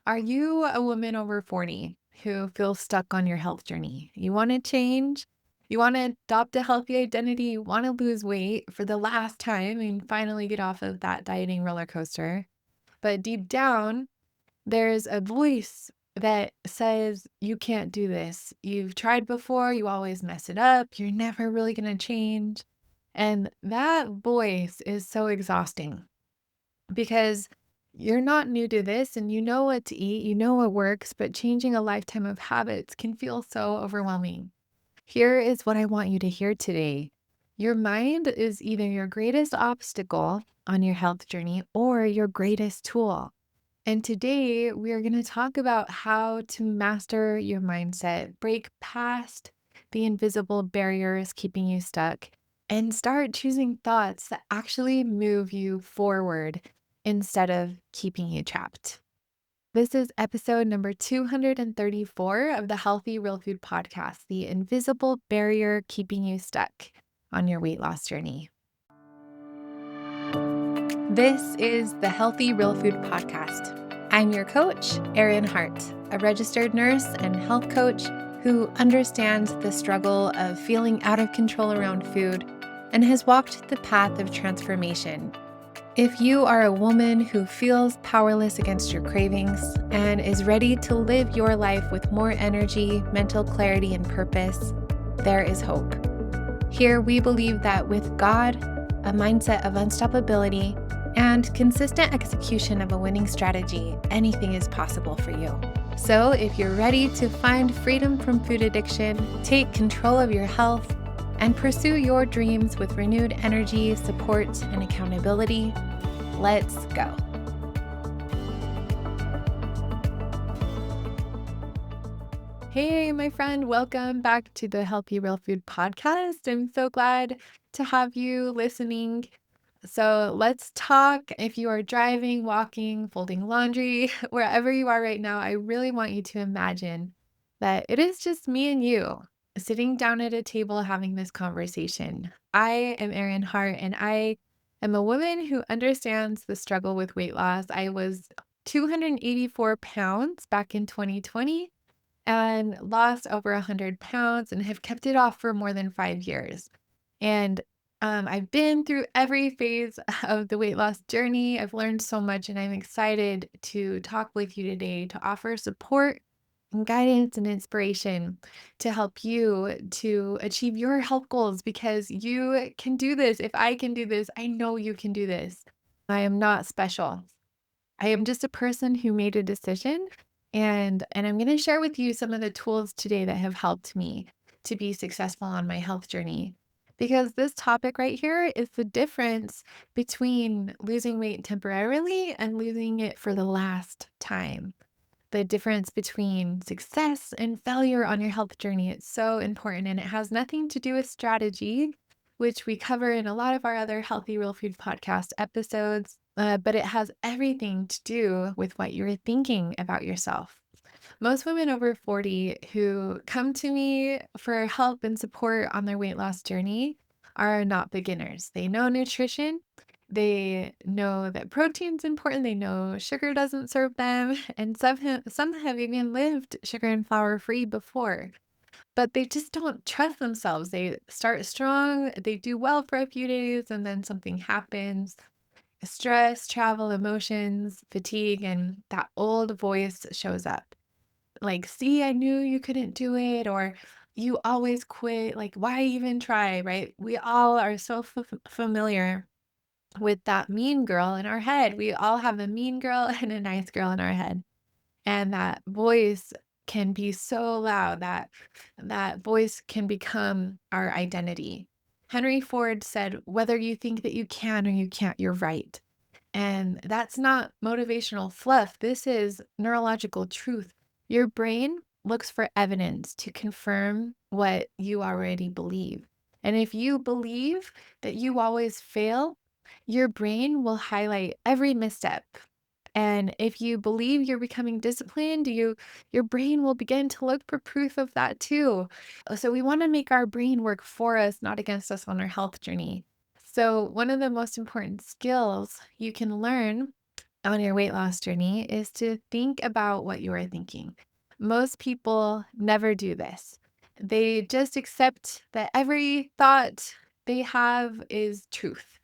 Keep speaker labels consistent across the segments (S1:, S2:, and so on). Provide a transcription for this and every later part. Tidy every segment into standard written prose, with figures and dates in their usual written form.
S1: Are you a woman over 40 who feels stuck on your health journey? You want to change, you want to adopt a healthy identity, you want to lose weight for the last time and finally get off of that dieting roller coaster. But deep down, there's a voice that says, you can't do this. You've tried before, you always mess it up, you're never really going to change. And that voice is so exhausting because you're not new to this and you know what to eat, you know what works, but changing a lifetime of habits can feel so overwhelming. Here is what I want you to hear today. Your mind is either your greatest obstacle on your health journey or your greatest tool. And today we are going to talk about how to master your mindset, break past the invisible barriers keeping you stuck, and start choosing thoughts that actually move you forward instead of keeping you trapped. This is episode number 234 of the Healthy Real Food Podcast, the invisible barrier keeping you stuck on your weight loss journey. This is the Healthy Real Food Podcast. I'm your coach, Erin Hart, a registered nurse and health coach who understands the struggle of feeling out of control around food and has walked the path of transformation. If you are a woman who feels powerless against your cravings and is ready to live your life with more energy, mental clarity, and purpose, there is hope. Here we believe that with God, a mindset of unstoppability, and consistent execution of a winning strategy, anything is possible for you. So if you're ready to find freedom from food addiction, take control of your health, and pursue your dreams with renewed energy, support, and accountability, let's go. Hey, my friend, welcome back to the Healthy Real Food Podcast. I'm so glad to have you listening. So let's talk. If you are driving, walking, folding laundry, wherever you are right now, I really want you to imagine that it is just me and you sitting down at a table having this conversation. I am Erin Hart, and I am a woman who understands the struggle with weight loss. I was 284 pounds back in 2020 and lost over 100 pounds and have kept it off for more than 5 years. And I've been through every phase of the weight loss journey. I've learned so much, and I'm excited to talk with you today to offer support and guidance and inspiration to help you to achieve your health goals because you can do this. If I can do this, I know you can do this. I am not special. I am just a person who made a decision, and I'm going to share with you some of the tools today that have helped me to be successful on my health journey. Because this topic right here is the difference between losing weight temporarily and losing it for the last time. The difference between success and failure on your health journey. It's so important, and it has nothing to do with strategy, which we cover in a lot of our other Healthy Real Food podcast episodes, but it has everything to do with what you're thinking about yourself. Most women over 40 who come to me for help and support on their weight loss journey are not beginners. They know nutrition. They know that protein's important. They know sugar doesn't serve them. And some have even lived sugar and flour free before, but they just don't trust themselves. They start strong, they do well for a few days, and then something happens. Stress, travel, emotions, fatigue, and that old voice shows up. Like, "See, I knew you couldn't do it," or "You always quit, like, why even try?" Right? We all are so familiar with that mean girl in our head. We all have a mean girl and a nice girl in our head, and that voice can be so loud that that voice can become our identity. Henry Ford said, "Whether you think that you can or you can't, you're right." And that's not motivational fluff. This is neurological truth. Your brain looks for evidence to confirm what you already believe. And if you believe that you always fail, your brain will highlight every misstep. And if you believe you're becoming disciplined, your brain will begin to look for proof of that too. So we want to make our brain work for us, not against us on our health journey. So one of the most important skills you can learn on your weight loss journey is to think about what you are thinking. Most people never do this. They just accept that every thought they have is truth.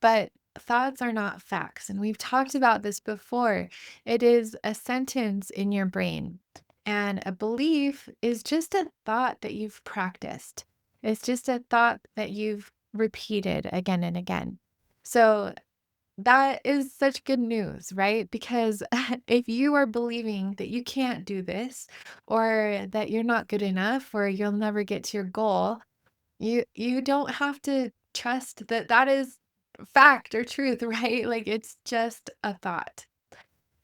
S1: But thoughts are not facts. And we've talked about this before. It is a sentence in your brain. And a belief is just a thought that you've practiced. It's just a thought that you've repeated again and again. So that is such good news, right? Because if you are believing that you can't do this or that you're not good enough or you'll never get to your goal, you don't have to trust that that is fact or truth, right? Like it's just a thought.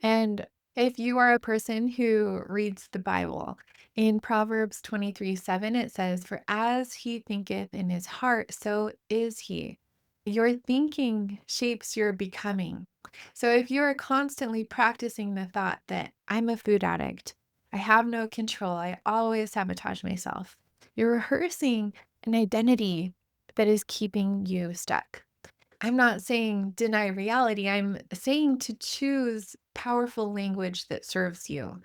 S1: And if you are a person who reads the Bible, in Proverbs 23:7, it says, "For as he thinketh in his heart, so is he." Your thinking shapes your becoming. So if you're constantly practicing the thought that I'm a food addict, I have no control, I always sabotage myself, you're rehearsing an identity that is keeping you stuck. I'm not saying deny reality. I'm saying to choose powerful language that serves you,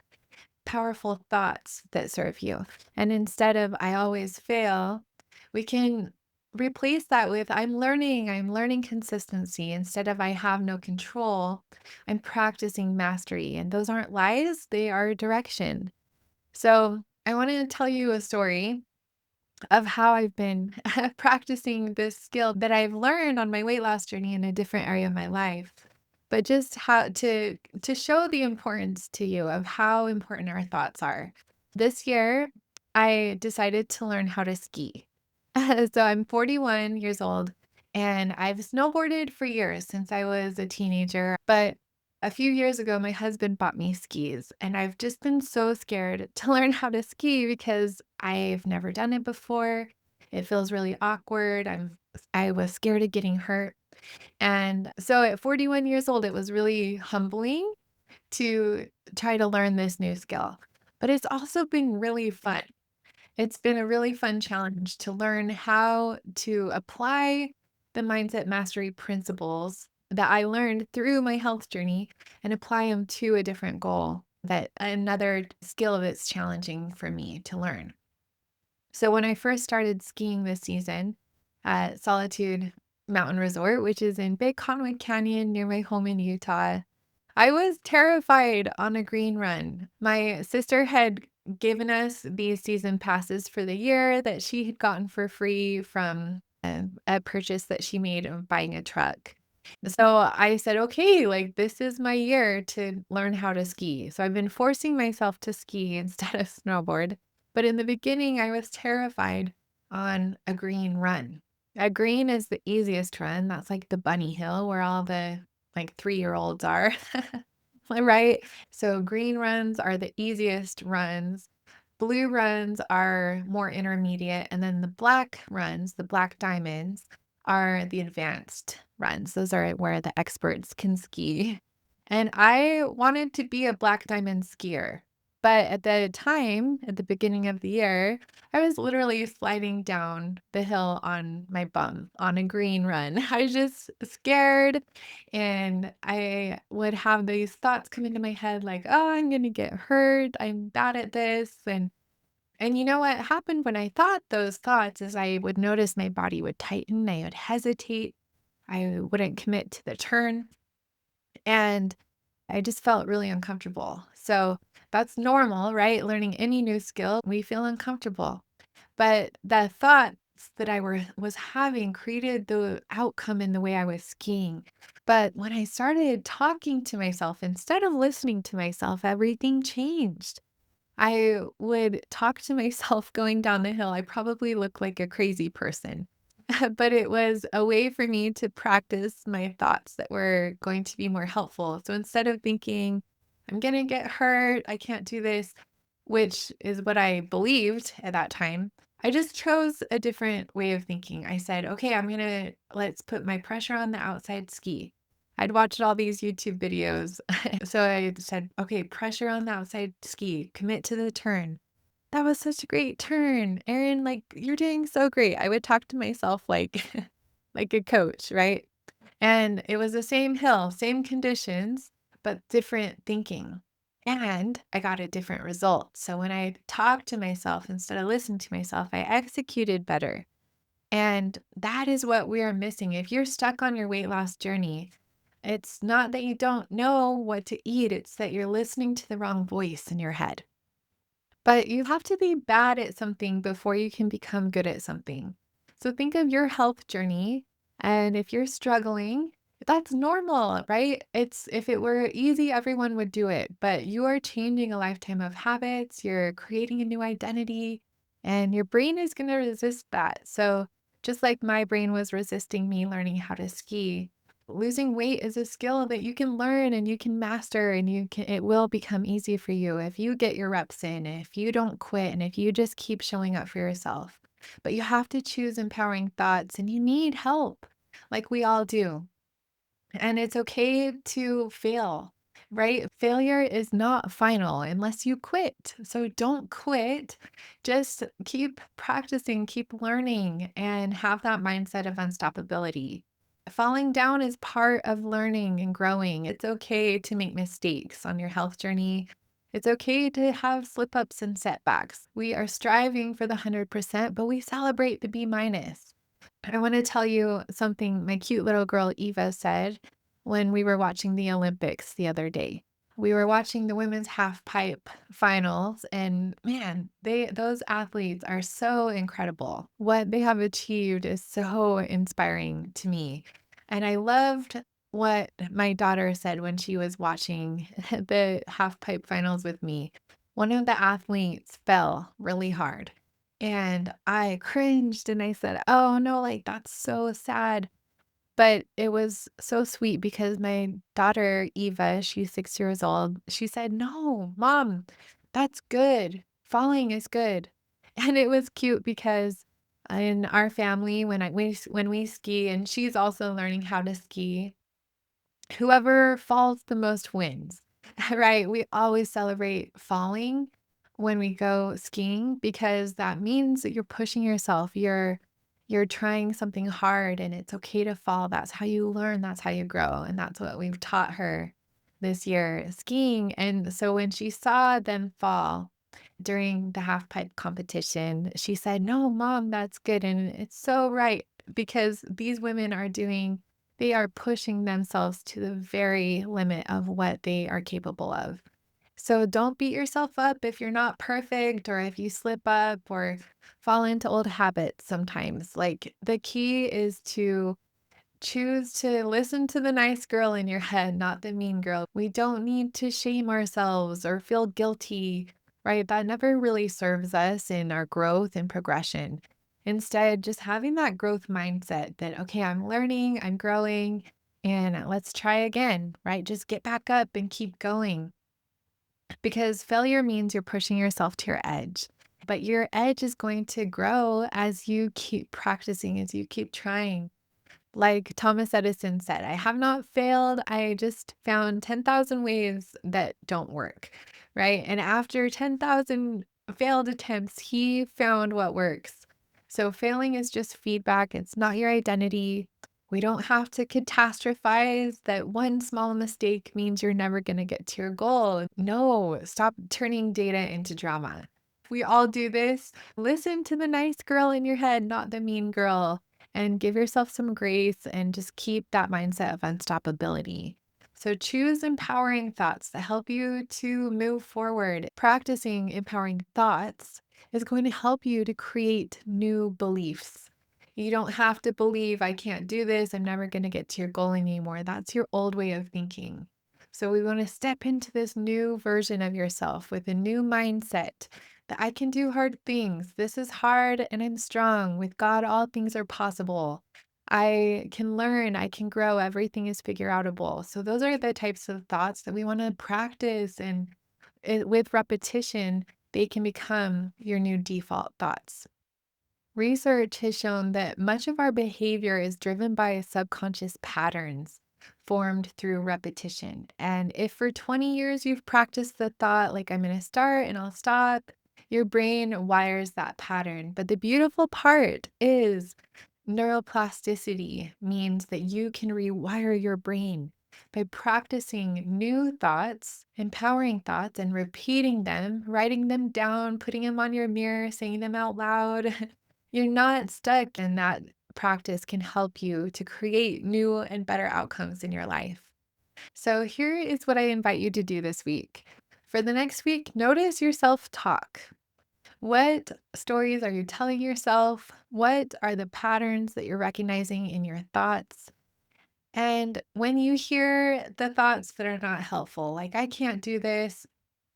S1: powerful thoughts that serve you. And instead of I always fail, we can replace that with I'm learning consistency. Instead of I have no control, I'm practicing mastery. And those aren't lies, they are direction. So I want to tell you a story of how I've been practicing this skill that I've learned on my weight loss journey in a different area of my life. But just how to show the importance to you of how important our thoughts are. This year, I decided to learn how to ski. So I'm 41 years old and I've snowboarded for years since I was a teenager. But a few years ago, my husband bought me skis, and I've just been so scared to learn how to ski because I've never done it before. It feels really awkward. I was scared of getting hurt. And so at 41 years old, it was really humbling to try to learn this new skill. But it's also been really fun. It's been a really fun challenge to learn how to apply the mindset mastery principles that I learned through my health journey and apply them to a different goal that another skill that's challenging for me to learn. So when I first started skiing this season at Solitude Mountain Resort, which is in Big Conway Canyon near my home in Utah, I was terrified on a green run. My sister had given us these season passes for the year that she had gotten for free from a purchase that she made of buying a truck. So I said, okay, like this is my year to learn how to ski. So I've been forcing myself to ski instead of snowboard. But in the beginning, I was terrified on a green run. A green is the easiest run. That's like the bunny hill where all the like 3-year-olds are. Right? So green runs are the easiest runs. Blue runs are more intermediate, and then the black runs, the black diamonds, are the advanced runs. Those are where the experts can ski. And I wanted to be a black diamond skier. But at the time, at the beginning of the year, I was literally sliding down the hill on my bum on a green run. I was just scared. And I would have these thoughts come into my head like, oh, I'm going to get hurt. I'm bad at this. And you know what happened when I thought those thoughts is I would notice my body would tighten, I would hesitate, I wouldn't commit to the turn, and I just felt really uncomfortable. So that's normal, right? Learning any new skill, we feel uncomfortable. But the thoughts that was having created the outcome in the way I was skiing. But when I started talking to myself instead of listening to myself, everything changed. I would talk to myself going down the hill. I probably look like a crazy person, but it was a way for me to practice my thoughts that were going to be more helpful. So instead of thinking, I'm going to get hurt, I can't do this, which is what I believed at that time, I just chose a different way of thinking. I said, okay, let's put my pressure on the outside ski. I'd watched all these YouTube videos. So I said, okay, pressure on the outside ski, commit to the turn. That was such a great turn. Erin, like, you're doing so great. I would talk to myself like, like a coach, right? And it was the same hill, same conditions, but different thinking. And I got a different result. So when I talked to myself instead of listening to myself, I executed better. And that is what we are missing. If you're stuck on your weight loss journey, it's not that you don't know what to eat, it's that you're listening to the wrong voice in your head. But you have to be bad at something before you can become good at something. So think of your health journey. And if you're struggling, that's normal, right? It's if it were easy, everyone would do it. But you are changing a lifetime of habits, you're creating a new identity, and your brain is going to resist that. So just like my brain was resisting me learning how to ski, losing weight is a skill that you can learn and you can master and it will become easy for you if you get your reps in, if you don't quit and if you just keep showing up for yourself. But you have to choose empowering thoughts and you need help like we all do. And it's okay to fail, right? Failure is not final unless you quit. So don't quit. Just keep practicing, keep learning, and have that mindset of unstoppability. Falling down is part of learning and growing. It's okay to make mistakes on your health journey. It's okay to have slip ups and setbacks. We are striving for the 100%, but we celebrate the B minus. I want to tell you something my cute little girl Eva said when we were watching the Olympics the other day. We were watching the women's half pipe finals and man, those athletes are so incredible. What they have achieved is so inspiring to me. And I loved what my daughter said when she was watching the half pipe finals with me. One of the athletes fell really hard and I cringed and I said, "Oh, no, like, that's so sad." But it was so sweet because my daughter, Eva, she's 6 years old, she said, "No, mom, that's good. Falling is good." And it was cute because in our family, when we ski and she's also learning how to ski, whoever falls the most wins, right? We always celebrate falling when we go skiing because that means that you're pushing yourself. You're trying something hard and it's okay to fall. That's how you learn, that's how you grow. And that's what we've taught her this year skiing. And so when she saw them fall during the half pipe competition, she said, "No, mom, that's good." And it's so right because these women are doing they are pushing themselves to the very limit of what they are capable of. So don't beat yourself up if you're not perfect or if you slip up or fall into old habits sometimes. Like the key is to choose to listen to the nice girl in your head, not the mean girl. We don't need to shame ourselves or feel guilty, right? That never really serves us in our growth and progression. Instead, just having that growth mindset that, okay, I'm learning, I'm growing, and let's try again, right? Just get back up and keep going because failure means you're pushing yourself to your edge. But your edge is going to grow as you keep practicing, as you keep trying. Like Thomas Edison said, I have not failed. I just found 10,000 ways that don't work. Right. And after 10,000 failed attempts, he found what works. So failing is just feedback. It's not your identity. We don't have to catastrophize that one small mistake means you're never going to get to your goal. No, stop turning data into drama. We all do this. Listen to the nice girl in your head, not the mean girl, and give yourself some grace and just keep that mindset of unstoppability. So choose empowering thoughts that help you to move forward. Practicing empowering thoughts is going to help you to create new beliefs. You don't have to believe, I can't do this, I'm never going to get to your goal anymore. That's your old way of thinking. So we want to step into this new version of yourself with a new mindset that I can do hard things. This is hard and I'm strong. With God, all things are possible. I can learn, I can grow, everything is figure outable. So those are the types of thoughts that we want to practice and with repetition, they can become your new default thoughts. Research has shown that much of our behavior is driven by subconscious patterns formed through repetition. And if for 20 years you've practiced the thought, like, I'm going to start and I'll stop, your brain wires that pattern. But the beautiful part is neuroplasticity means that you can rewire your brain. by practicing new thoughts, empowering thoughts, and repeating them, writing them down, putting them on your mirror, saying them out loud. You're not stuck, and that practice can help you to create new and better outcomes in your life. So, here is what I invite you to do this week. For the next week, notice your self talk. What stories are you telling yourself? What are the patterns that you're recognizing in your thoughts? And when you hear the thoughts that are not helpful, like, I can't do this,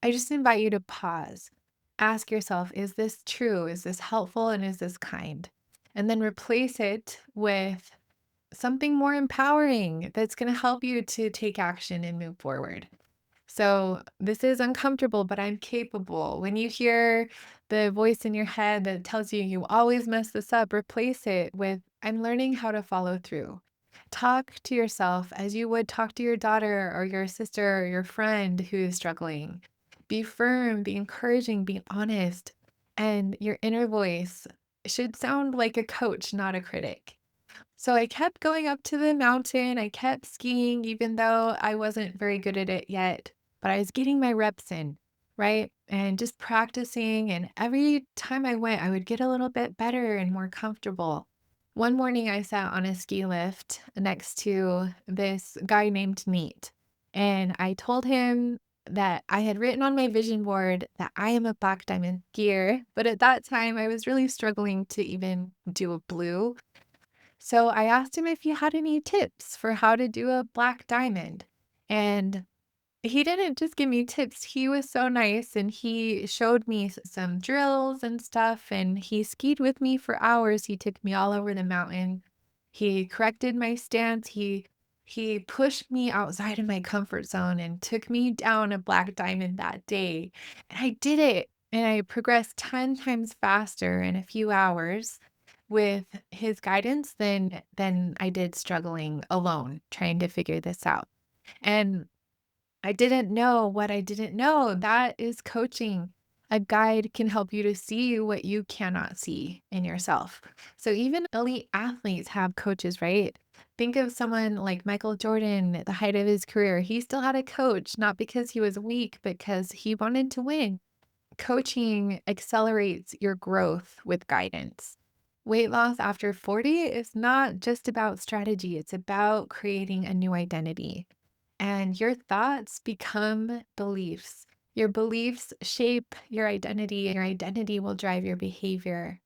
S1: I just invite you to pause. Ask yourself, is this true? Is this helpful? And is this kind? And then replace it with something more empowering that's going to help you to take action and move forward. So, this is uncomfortable, but I'm capable. When you hear the voice in your head that tells you you always mess this up, replace it with, I'm learning how to follow through. Talk to yourself as you would talk to your daughter or your sister or your friend who is struggling. Be firm, be encouraging, be honest. And your inner voice should sound like a coach, not a critic. So I kept going up to the mountain. I kept skiing, even though I wasn't very good at it yet, but I was getting my reps in, right? And just practicing. And every time I went, I would get a little bit better and more comfortable. One morning, I sat on a ski lift next to this guy named Neat. And I told him that I had written on my vision board that I am a black diamond skier. But at that time, I was really struggling to even do a blue. So I asked him if he had any tips for how to do a black diamond. And he didn't just give me tips. He was so nice and he showed me some drills and stuff, and he skied with me for hours. He took me all over the mountain. He corrected my stance. He pushed me outside of my comfort zone and took me down a black diamond that day. And I did it. And I progressed 10 times faster in a few hours with his guidance than I did struggling alone trying to figure this out. And I didn't know what I didn't know. That is coaching. A guide can help you to see what you cannot see in yourself. So even elite athletes have coaches, right? Think of someone like Michael Jordan at the height of his career. He still had a coach, not because he was weak, because he wanted to win. Coaching accelerates your growth with guidance. Weight loss after 40 is not just about strategy, it's about creating a new identity. And your thoughts become beliefs. Your beliefs shape your identity, and your identity will drive your behavior.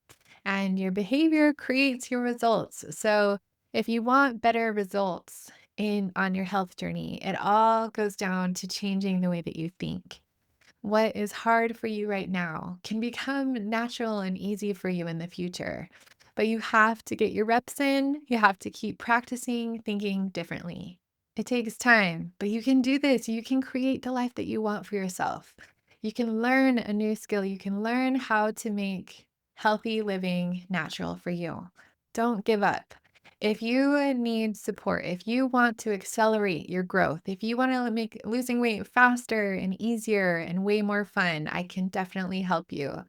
S1: And your behavior creates your results. So if you want better results on your health journey, it all goes down to changing the way that you think. What is hard for you right now can become natural and easy for you in the future. But you have to get your reps in. You have to keep practicing thinking differently. It takes time, but you can do this. You can create the life that you want for yourself. You can learn a new skill. You can learn how to make healthy living natural for you. Don't give up. If you need support, if you want to accelerate your growth, if you want to make losing weight faster and easier and way more fun, I can definitely help you.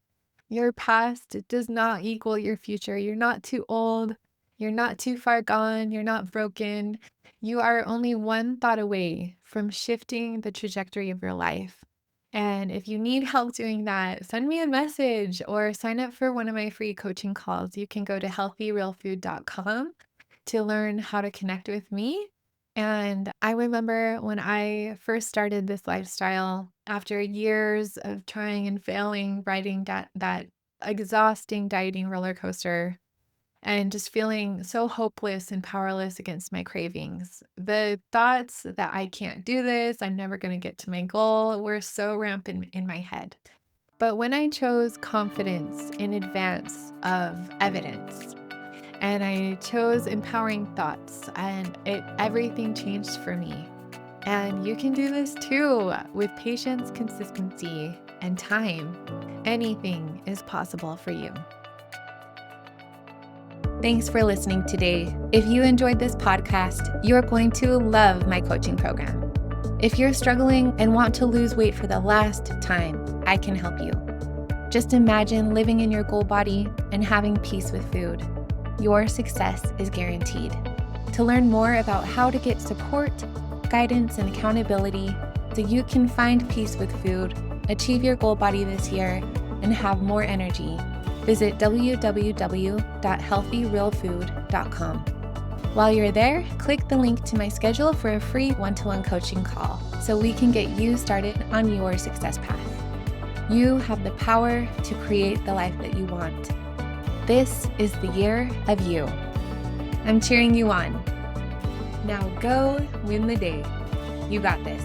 S1: Your past does not equal your future. You're not too old. You're not too far gone. You're not broken. You are only one thought away from shifting the trajectory of your life. And if you need help doing that, send me a message or sign up for one of my free coaching calls. You can go to healthyrealfood.com to learn how to connect with me. And I remember when I first started this lifestyle, after years of trying and failing, riding that exhausting dieting roller coaster, and just feeling so hopeless and powerless against my cravings. The thoughts that I can't do this, I'm never going to get to my goal, were so rampant in my head. But when I chose confidence in advance of evidence, and I chose empowering thoughts, and everything changed for me. And you can do this too with patience, consistency, and time. Anything is possible for you. Thanks for listening today. If you enjoyed this podcast, you're going to love my coaching program. If you're struggling and want to lose weight for the last time, I can help you. Just imagine living in your goal body and having peace with food. Your success is guaranteed. To learn more about how to get support, guidance and accountability so you can find peace with food, achieve your goal body this year, and have more energy. Visit www.healthyrealfood.com. While you're there, click the link to my schedule for a free one-to-one coaching call so we can get you started on your success path. You have the power to create the life that you want. This is the year of you. I'm cheering you on. Now go win the day. You got this.